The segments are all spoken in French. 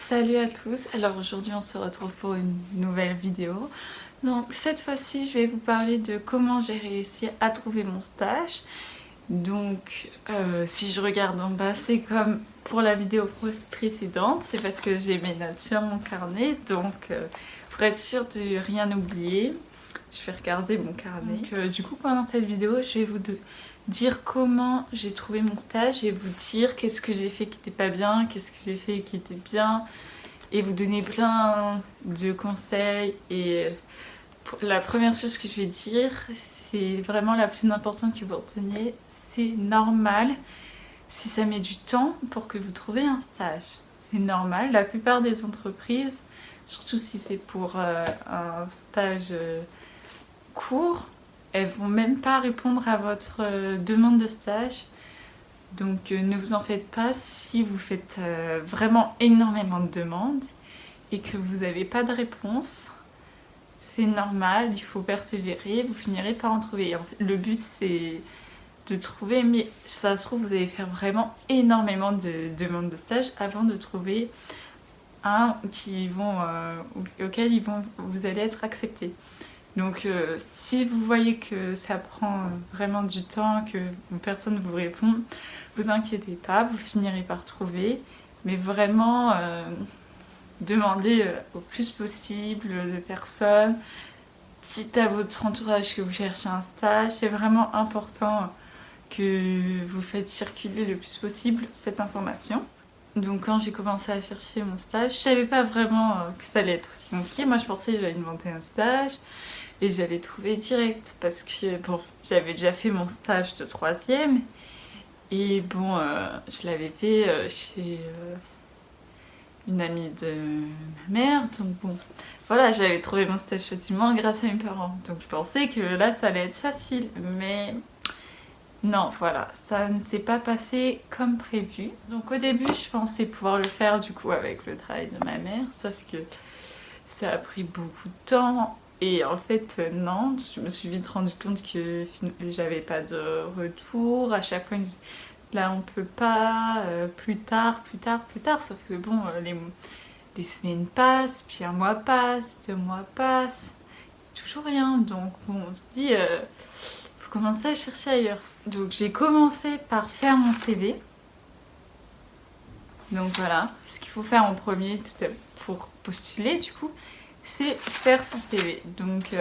Salut à tous, alors aujourd'hui on se retrouve pour une nouvelle vidéo. Donc cette fois-ci je vais vous parler de comment j'ai réussi à trouver mon stage. Donc si je regarde en bas, c'est comme pour la vidéo précédente, c'est parce que j'ai mes notes sur mon carnet. Donc pour être sûre de rien oublier, je vais regarder mon carnet. Donc, du coup pendant cette vidéo je vais vous dire comment j'ai trouvé mon stage et vous dire qu'est-ce que j'ai fait qui n'était pas bien, qu'est-ce que j'ai fait qui était bien, et vous donner plein de conseils. Et la première chose que je vais dire, c'est vraiment la plus importante que vous reteniez, c'est normal si ça met du temps pour que vous trouviez un stage. C'est normal, la plupart des entreprises, surtout si c'est pour un stage court, elles vont même pas répondre à votre demande de stage. Donc ne vous en faites pas si vous faites vraiment énormément de demandes et que vous n'avez pas de réponse. C'est normal, il faut persévérer, vous finirez par en trouver. Le but c'est de trouver, mais ça se trouve vous allez faire vraiment énormément de demandes de stage avant de trouver un auquel vous allez être accepté. Donc si vous voyez que ça prend vraiment du temps, que personne ne vous répond, vous inquiétez pas, vous finirez par trouver. Mais vraiment, demandez au plus possible de personnes. Dites à votre entourage que vous cherchez un stage. C'est vraiment important que vous faites circuler le plus possible cette information. Donc quand j'ai commencé à chercher mon stage, je savais pas vraiment que ça allait être aussi compliqué. Moi je pensais que j'allais demander un stage et j'allais trouver direct parce que bon, j'avais déjà fait mon stage de troisième et bon, je l'avais fait chez une amie de ma mère, donc bon, voilà, j'avais trouvé mon stage facilement grâce à mes parents. Donc je pensais que là ça allait être facile, mais non, voilà, ça ne s'est pas passé comme prévu. Donc au début je pensais pouvoir le faire du coup avec le travail de ma mère, sauf que ça a pris beaucoup de temps. Et en fait, non, je me suis vite rendu compte que j'avais pas de retour. À chaque fois, ils me disaient, là on peut pas, plus tard, plus tard, plus tard. Sauf que bon, les semaines passent, puis un mois passe, 2 mois passent, toujours rien. Donc bon, on se dit, faut commencer à chercher ailleurs. Donc j'ai commencé par faire mon CV. Donc voilà, ce qu'il faut faire en premier pour postuler du coup, c'est faire son CV. Donc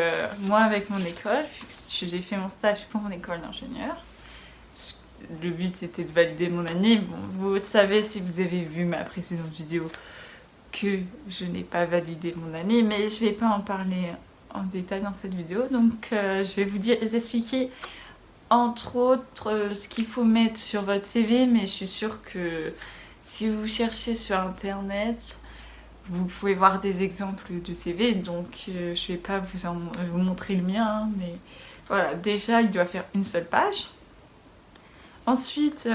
moi avec mon école, j'ai fait mon stage pour mon école d'ingénieur. Le but c'était de valider mon année. Bon, vous savez si vous avez vu ma précédente vidéo que je n'ai pas validé mon année, mais je ne vais pas en parler en détail dans cette vidéo. Donc je vais vous expliquer entre autres ce qu'il faut mettre sur votre CV, mais je suis sûre que si vous cherchez sur internet, vous pouvez voir des exemples de CV, donc je vais pas vous montrer le mien, hein, mais voilà, déjà il doit faire une seule page. Ensuite,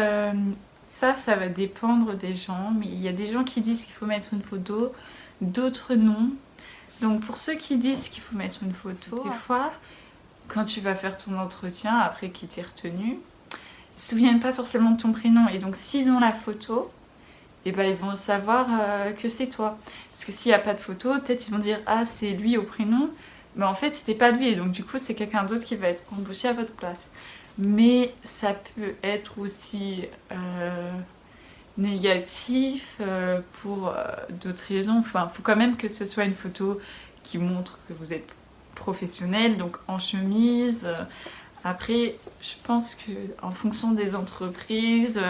ça va dépendre des gens, mais il y a des gens qui disent qu'il faut mettre une photo, d'autres non. Donc pour ceux qui disent qu'il faut mettre une photo, des fois, quand tu vas faire ton entretien, après qu'il t'ait retenu, ils se souviennent pas forcément de ton prénom, et donc s'ils ont la photo, et ben ils vont savoir que c'est toi. Parce que s'il n'y a pas de photo, peut-être ils vont dire ah c'est lui au prénom, mais en fait c'était pas lui, et donc du coup c'est quelqu'un d'autre qui va être embauché à votre place. Mais ça peut être aussi négatif pour d'autres raisons. Enfin, il faut quand même que ce soit une photo qui montre que vous êtes professionnel, donc en chemise. Après, je pense que en fonction des entreprises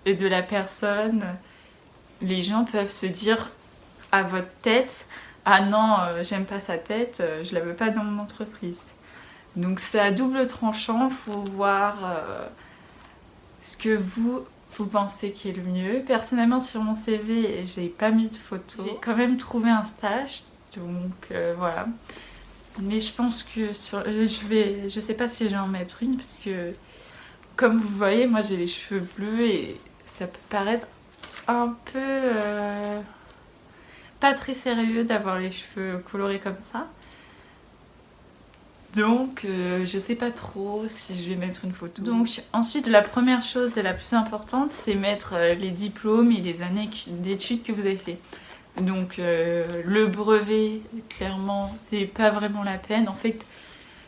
et de la personne, les gens peuvent se dire à votre tête ah non, j'aime pas sa tête, je la veux pas dans mon entreprise. Donc c'est à double tranchant, faut voir ce que vous pensez qui est le mieux. Personnellement sur mon CV, j'ai pas mis de photo. J'ai quand même trouvé un stage, donc voilà. Mais je pense que je sais pas si je vais en mettre une parce que comme vous voyez, moi j'ai les cheveux bleus et ça peut paraître un peu pas très sérieux d'avoir les cheveux colorés comme ça. Donc je sais pas trop si je vais mettre une photo. Donc ensuite la première chose et la plus importante, c'est mettre les diplômes et les années d'études que vous avez fait. Donc le brevet, clairement, c'est pas vraiment la peine. En fait,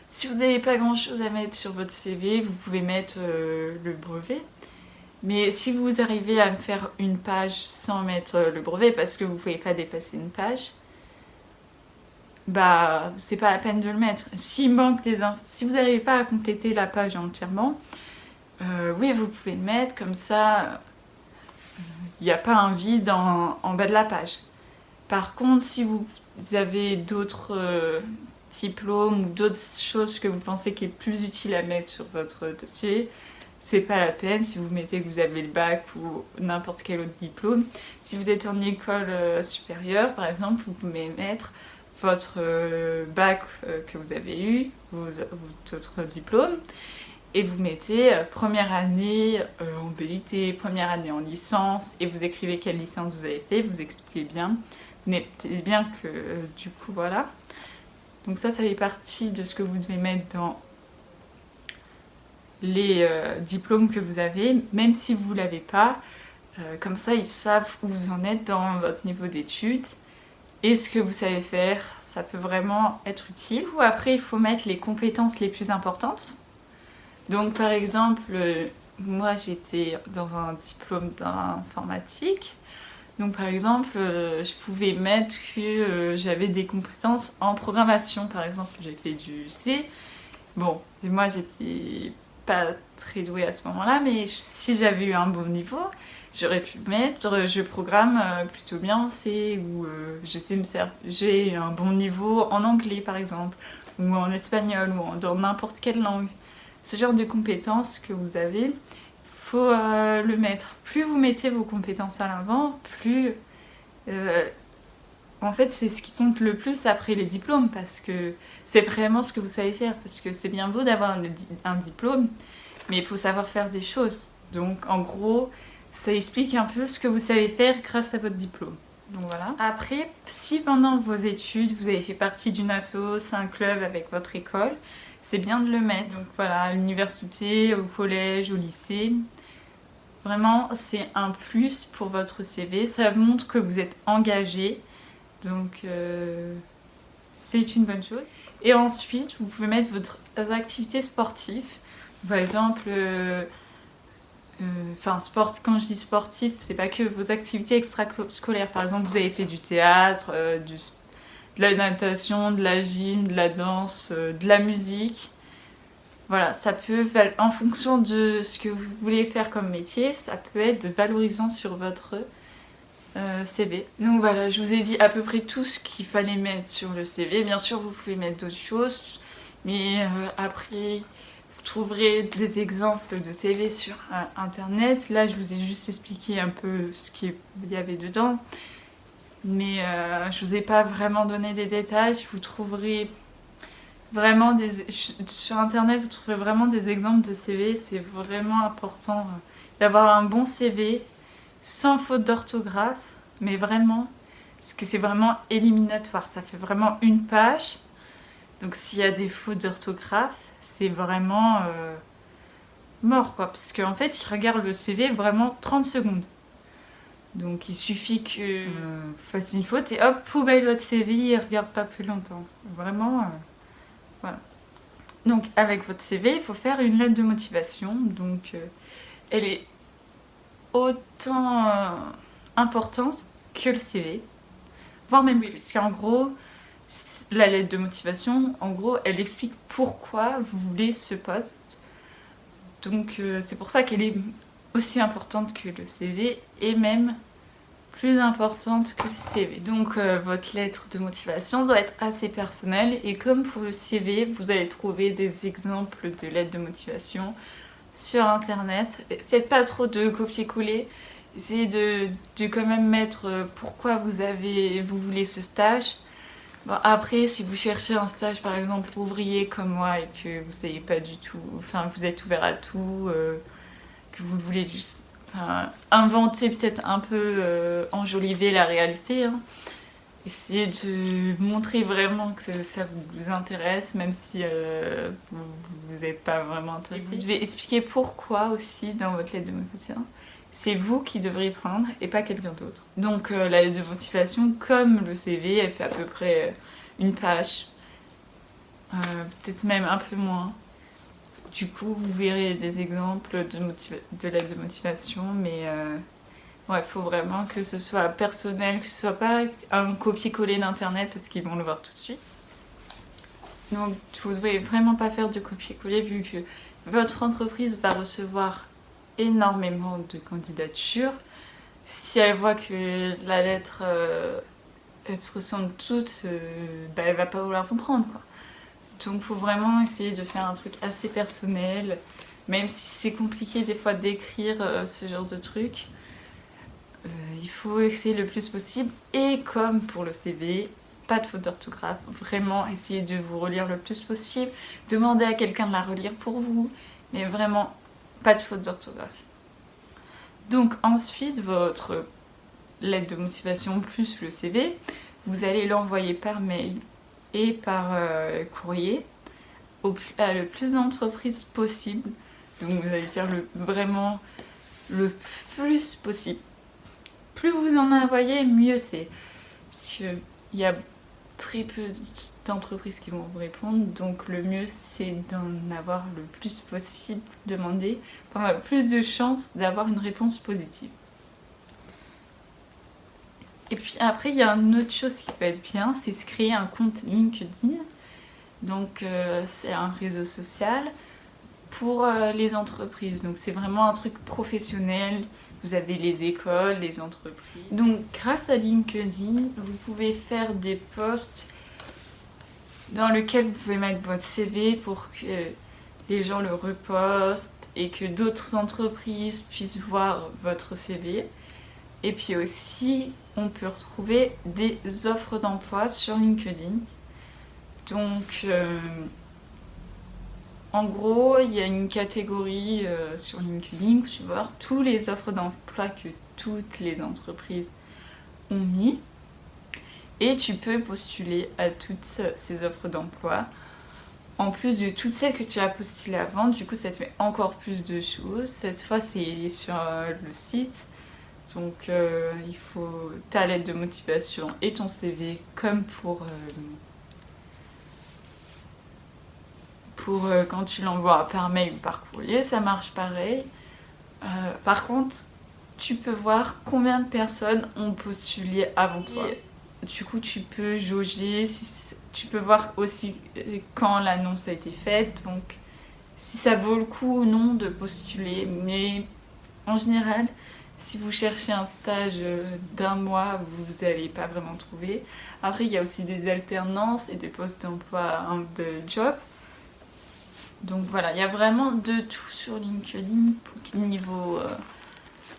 si vous n'avez pas grand chose à mettre sur votre CV, vous pouvez mettre le brevet. Mais si vous arrivez à me faire une page sans mettre le brevet, parce que vous ne pouvez pas dépasser une page, bah c'est pas la peine de le mettre. S'il manque des si vous n'arrivez pas à compléter la page entièrement, oui vous pouvez le mettre, comme ça il n'y a pas un vide en bas de la page. Par contre, si vous avez d'autres diplômes ou d'autres choses que vous pensez qu'il est plus utile à mettre sur votre dossier, c'est pas la peine. Si vous mettez que vous avez le bac ou n'importe quel autre diplôme, si vous êtes en école supérieure par exemple, vous pouvez mettre votre bac que vous avez eu, votre diplôme, et vous mettez première année en BUT, première année en licence, et vous écrivez quelle licence vous avez fait, vous expliquez bien, vous notez bien que du coup voilà. Donc ça fait partie de ce que vous devez mettre dans les diplômes que vous avez, même si vous ne l'avez pas, comme ça ils savent où vous en êtes dans votre niveau d'études et ce que vous savez faire, ça peut vraiment être utile. Ou après il faut mettre les compétences les plus importantes. Donc par exemple, moi j'étais dans un diplôme d'informatique, donc par exemple je pouvais mettre que j'avais des compétences en programmation, par exemple j'ai fait du C. Bon, moi j'étais pas très douée à ce moment-là, mais si j'avais eu un bon niveau, j'aurais pu mettre je programme plutôt bien en C, ou je sais me servir, j'ai un bon niveau en anglais par exemple, ou en espagnol, ou dans n'importe quelle langue. Ce genre de compétences que vous avez, faut le mettre. Plus vous mettez vos compétences à l'avant, plus en fait c'est ce qui compte le plus après les diplômes, parce que c'est vraiment ce que vous savez faire. Parce que c'est bien beau d'avoir un diplôme, mais il faut savoir faire des choses. Donc en gros, ça explique un peu ce que vous savez faire grâce à votre diplôme. Donc voilà. Après, si pendant vos études vous avez fait partie d'une asso, c'est un club avec votre école, c'est bien de le mettre. Donc voilà, à l'université, au collège, au lycée. Vraiment, c'est un plus pour votre CV. Ça montre que vous êtes engagé. Donc c'est une bonne chose. Et ensuite, vous pouvez mettre vos activités sportives. Par exemple, quand je dis sportif, c'est pas que vos activités extrascolaires. Par exemple, vous avez fait du théâtre, de la natation, de la gym, de la danse, de la musique. Voilà, ça peut, en fonction de ce que vous voulez faire comme métier, ça peut être valorisant sur votre CV. Donc voilà, je vous ai dit à peu près tout ce qu'il fallait mettre sur le CV. Bien sûr, vous pouvez mettre d'autres choses, mais après, vous trouverez des exemples de CV sur internet. Là, je vous ai juste expliqué un peu ce qu'il y avait dedans, mais je vous ai pas vraiment donné des détails. Vous trouverez vraiment sur internet, vous trouverez vraiment des exemples de CV. C'est vraiment important d'avoir un bon CV sans faute d'orthographe, mais vraiment, parce que c'est vraiment éliminatoire. Ça fait vraiment une page, donc s'il y a des fautes d'orthographe, c'est vraiment mort quoi, parce qu'en fait ils regardent le CV vraiment 30 secondes. Donc il suffit que vous fassiez une faute et hop, poubelle votre CV, ils ne regardent pas plus longtemps. Vraiment, voilà. Donc avec votre CV, il faut faire une lettre de motivation. Donc elle est autant importante que le CV, voire même plus. Parce qu'en gros, la lettre de motivation, en gros, elle explique pourquoi vous voulez ce poste. Donc c'est pour ça qu'elle est aussi importante que le CV, et même plus importante que le CV. Donc votre lettre de motivation doit être assez personnelle, et comme pour le CV, vous allez trouver des exemples de lettres de motivation sur internet. Faites pas trop de copier-coller, essayez de quand même mettre pourquoi vous voulez ce stage. Bon, après, si vous cherchez un stage par exemple ouvrier comme moi, et que vous savez pas du tout, enfin vous êtes ouvert à tout, que vous voulez juste inventer, peut-être un peu enjoliver la réalité, hein, essayez de montrer vraiment que ça vous intéresse, même si vous n'êtes pas vraiment intéressé. Vous devez expliquer pourquoi aussi dans votre lettre de motivation. C'est vous qui devrez prendre et pas quelqu'un d'autre. Donc la lettre de motivation, comme le CV, elle fait à peu près une page, peut-être même un peu moins. Du coup, vous verrez des exemples de lettres de motivation, mais ouais, faut vraiment que ce soit personnel, que ce soit pas un copier-coller d'internet parce qu'ils vont le voir tout de suite. Donc, vous devez vraiment pas faire de copier-coller vu que votre entreprise va recevoir énormément de candidatures. Si elle voit que la lettre elles se ressemblent toutes, bah, elle va pas vouloir vous prendre, quoi. Donc faut vraiment essayer de faire un truc assez personnel, même si c'est compliqué des fois d'écrire ce genre de truc. Il faut essayer le plus possible. Et comme pour le CV, pas de faute d'orthographe. Vraiment essayez de vous relire le plus possible. Demandez à quelqu'un de la relire pour vous. Mais vraiment, pas de faute d'orthographe. Donc ensuite, votre lettre de motivation plus le CV, vous allez l'envoyer par mail et par courrier à le plus d'entreprises possible. Donc vous allez faire vraiment le plus possible. Plus vous en envoyez, mieux c'est. Parce qu'il y a très peu d'entreprises qui vont vous répondre, donc le mieux c'est d'en avoir le plus possible demandé pour avoir plus de chances d'avoir une réponse positive. Et puis après, il y a une autre chose qui peut être bien, c'est se créer un compte LinkedIn. Donc c'est un réseau social pour les entreprises. Donc c'est vraiment un truc professionnel. Vous avez les écoles, les entreprises. Donc grâce à LinkedIn, vous pouvez faire des posts dans lesquels vous pouvez mettre votre CV pour que les gens le repostent et que d'autres entreprises puissent voir votre CV. Et puis aussi, on peut retrouver des offres d'emploi sur LinkedIn. Donc, en gros, il y a une catégorie sur LinkedIn où tu vas voir toutes les offres d'emploi que toutes les entreprises ont mis. Et tu peux postuler à toutes ces offres d'emploi. En plus de toutes celles que tu as postulées avant, du coup, ça te fait encore plus de choses. Cette fois, c'est sur le site. Donc, il faut ta lettre de motivation et ton CV comme pour quand tu l'envoies par mail ou par courrier, ça marche pareil. Par contre, tu peux voir combien de personnes ont postulé avant toi. Et, du coup, tu peux jauger, tu peux voir aussi quand l'annonce a été faite, donc si ça vaut le coup ou non de postuler. Mais en général, si vous cherchez un stage d'un mois, vous n'allez pas vraiment trouver. Après, il y a aussi des alternances et des postes d'emploi, de job. Donc voilà, il y a vraiment de tout sur LinkedIn niveau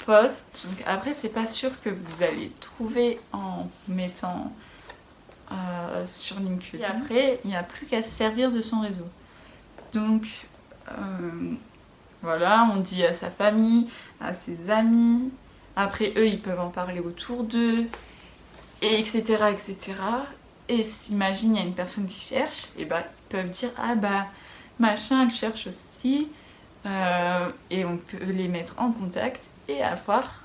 post. Donc après, c'est pas sûr que vous allez trouver en mettant sur LinkedIn. Et après, il n'y a plus qu'à se servir de son réseau. Donc voilà, on dit à sa famille, à ses amis. Après, eux, ils peuvent en parler autour d'eux, et etc., etc. Et s'imagine, il y a une personne qui cherche, et bah, ils peuvent dire, ah bah, machin, elle cherche aussi. Et on peut les mettre en contact et avoir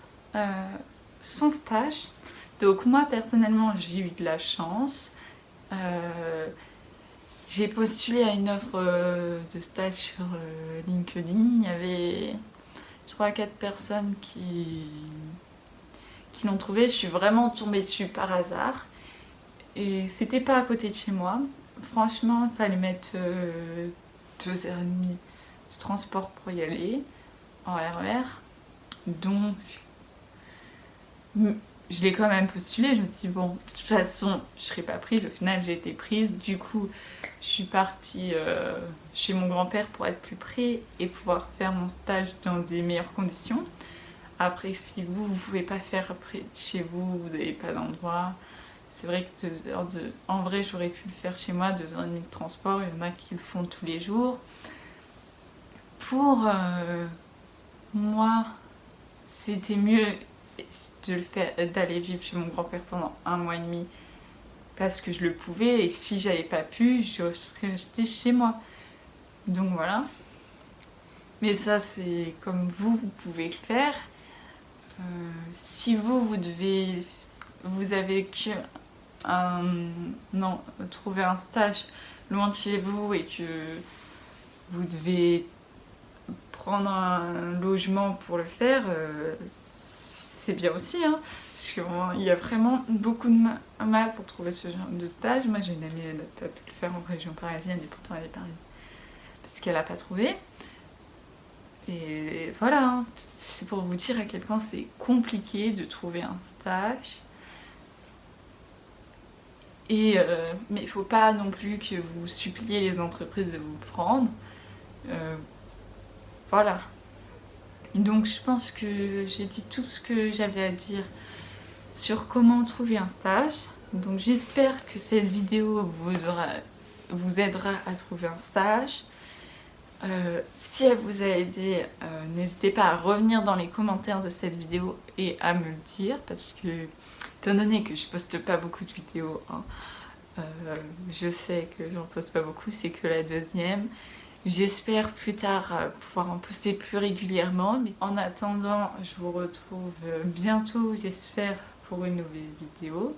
son stage. Donc moi, personnellement, j'ai eu de la chance. J'ai postulé à une offre de stage sur LinkedIn. Il y avait 3-4 personnes qui l'ont trouvé. Je suis vraiment tombée dessus par hasard. Et c'était pas à côté de chez moi. Franchement, il fallait mettre 2h30 de transport pour y aller en RER. Donc, je l'ai quand même postulé. Je me suis dit, bon, de toute façon, je serai pas prise. Au final, j'ai été prise. Du coup, je suis partie chez mon grand-père pour être plus près et pouvoir faire mon stage dans des meilleures conditions. Après, si vous ne pouvez pas faire près de chez vous, vous n'avez pas d'endroit. C'est vrai que 2 heures de... En vrai, j'aurais pu le faire chez moi, 2h30 de transport. Il y en a qui le font tous les jours. Pour moi, c'était mieux de le faire, d'aller vivre chez mon grand-père pendant 1 mois et demi parce que je le pouvais, et si j'avais pas pu, je serais restée chez moi. Donc voilà. Mais ça, c'est comme vous pouvez le faire. Si vous avez que trouvé un stage loin de chez vous et que vous devez prendre un logement pour le faire, c'est bien aussi, hein, parce qu'il y a vraiment beaucoup de mal pour trouver ce genre de stage. Moi j'ai une amie, elle n'a pas pu le faire en région parisienne et pourtant elle est parisienne parce qu'elle n'a pas trouvé. Et voilà, hein, c'est pour vous dire à quel point c'est compliqué de trouver un stage. Mais il ne faut pas non plus que vous suppliez les entreprises de vous prendre. Voilà. Et donc je pense que j'ai dit tout ce que j'avais à dire sur comment trouver un stage. Donc j'espère que cette vidéo vous aidera à trouver un stage. Si elle vous a aidé, n'hésitez pas à revenir dans les commentaires de cette vidéo et à me le dire, parce que étant donné que je poste pas beaucoup de vidéos, hein, je sais que j'en poste pas beaucoup, c'est que la deuxième. J'espère plus tard pouvoir en poster plus régulièrement, mais en attendant, je vous retrouve bientôt, j'espère, pour une nouvelle vidéo.